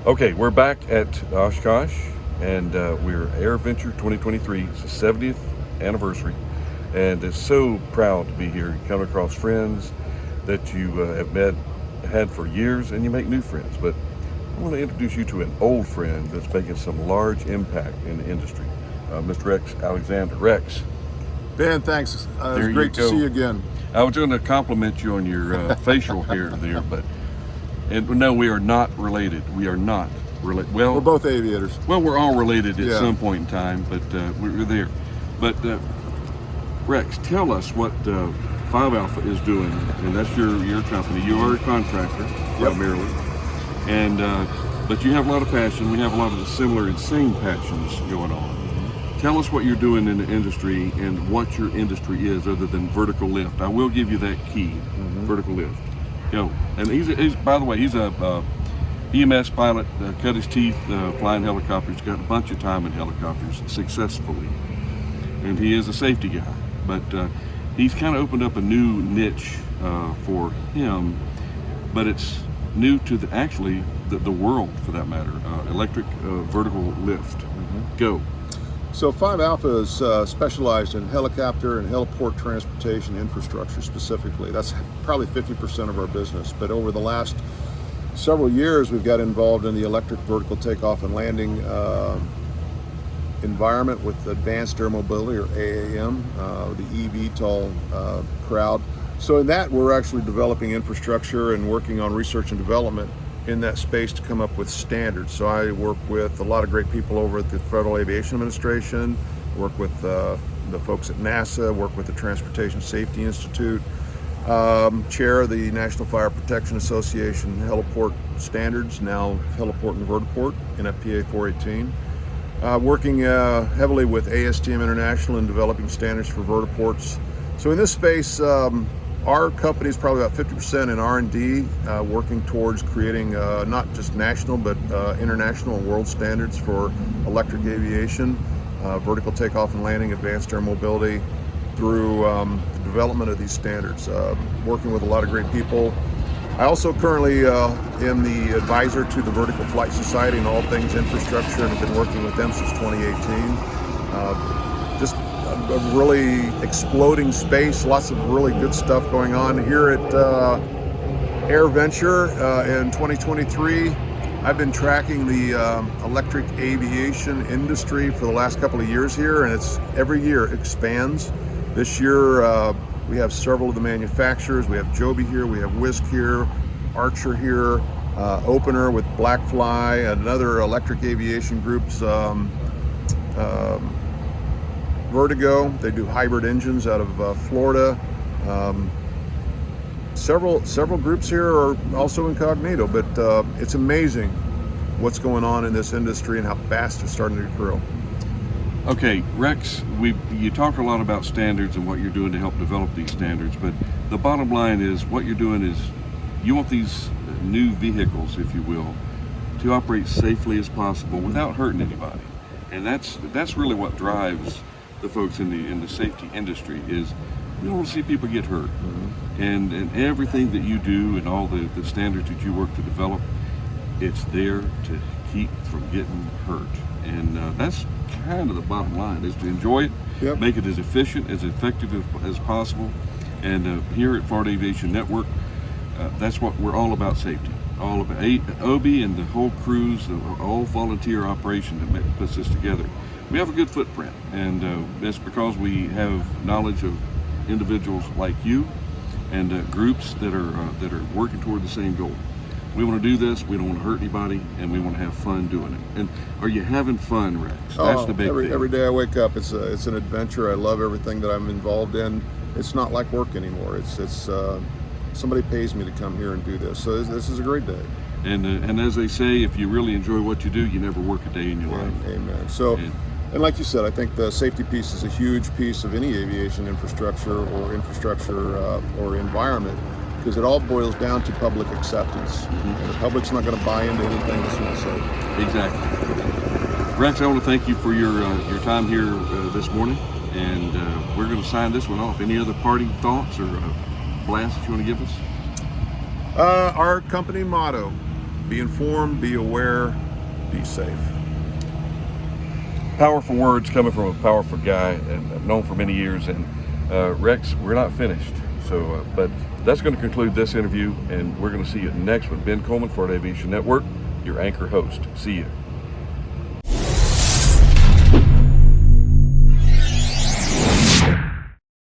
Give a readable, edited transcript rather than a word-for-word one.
Okay, we're back at Oshkosh, and we're AirVenture 2023. It's the 70th anniversary, and it's so proud to be here. You come across friends that you have had for years, and you make new friends. But I want to introduce you to an old friend that's making some large impact in the industry, Mr. Rex Alexander. Rex. Ben, thanks. It's great to see you again. I was going to compliment you on your facial hair there, but no, we are not related. We are not related. Well, we're both aviators. Well, we're all related at some point in time, but we're there. But Rex, tell us what Five Alpha is doing, and that's your company. You are a contractor primarily, and but you have a lot of passion. We have a lot of the similar and same passions going on. Tell us what you're doing in the industry and what your industry is other than vertical lift. I will give you that key, vertical lift. Go. And he's by the way, he's a EMS pilot, cut his teeth flying helicopters, got a bunch of time in helicopters successfully. And he is a safety guy, but he's kind of opened up a new niche for him, but it's new to the world for that matter, electric vertical lift. Go. So Five Alpha is specialized in helicopter and heliport transportation infrastructure specifically. That's probably 50% of our business. But over the last several years, we've got involved in the electric vertical takeoff and landing environment with advanced air mobility, or AAM, the eVTOL crowd. So in that, we're actually developing infrastructure and working on research and development in that space to come up with standards. So I work with a lot of great people over at the Federal Aviation Administration, work with the folks at NASA, work with the Transportation Safety Institute, chair of the National Fire Protection Association heliport standards, now heliport and vertiport, NFPA 418. Working heavily with ASTM International in developing standards for vertiports. So in this space, our company is probably about 50% in R&D, working towards creating not just national but international and world standards for electric aviation, vertical takeoff and landing, advanced air mobility, through the development of these standards. Working with a lot of great people. I also currently am the advisor to the Vertical Flight Society in all things infrastructure, and have been working with them since 2018. Just a really exploding space, lots of really good stuff going on here at AirVenture in 2023. I've been tracking the electric aviation industry for the last couple of years here, and it's every year expands. This year we have several of the manufacturers. We have Joby here, we have Wisk here, Archer here, Opener with Blackfly, and other electric aviation groups. Vertigo, they do hybrid engines out of Florida. Several groups here are also incognito, but it's amazing what's going on in this industry and how fast it's starting to grow. Okay, Rex, you talk a lot about standards and what you're doing to help develop these standards, but the bottom line is what you're doing is you want these new vehicles, if you will, to operate safely as possible without hurting anybody. And that's really what drives the folks in the safety industry. Is we don't want to see people get hurt. And everything that you do and all the standards that you work to develop, it's there to keep from getting hurt. And that's kind of the bottom line, is to enjoy it, make it as efficient, as effective as possible. And here at Florida Aviation Network, that's what we're all about: safety. All about Obi and the whole crews, the all volunteer operation that puts this together. We have a good footprint, and it's because we have knowledge of individuals like you and groups that are working toward the same goal. We want to do this. We don't want to hurt anybody, and we want to have fun doing it. And are you having fun, Rex? That's the big thing. Every day I wake up, it's an adventure. I love everything that I'm involved in. It's not like work anymore. It's somebody pays me to come here and do this. So this is a great day. And as they say, if you really enjoy what you do, you never work a day in your life. Amen. So. And like you said, I think the safety piece is a huge piece of any aviation infrastructure or environment, because it all boils down to public acceptance. And the public's not going to buy into anything that's not safe. Exactly. Rex, I want to thank you for your time here this morning, and we're going to sign this one off. Any other parting thoughts or blasts that you want to give us? Our company motto: Be informed, be aware, be safe. Powerful words coming from a powerful guy, and I've known for many years. And Rex, we're not finished. So, but that's going to conclude this interview, and we're going to see you next with Ben Coleman for the Aviation Network, your anchor host. See you.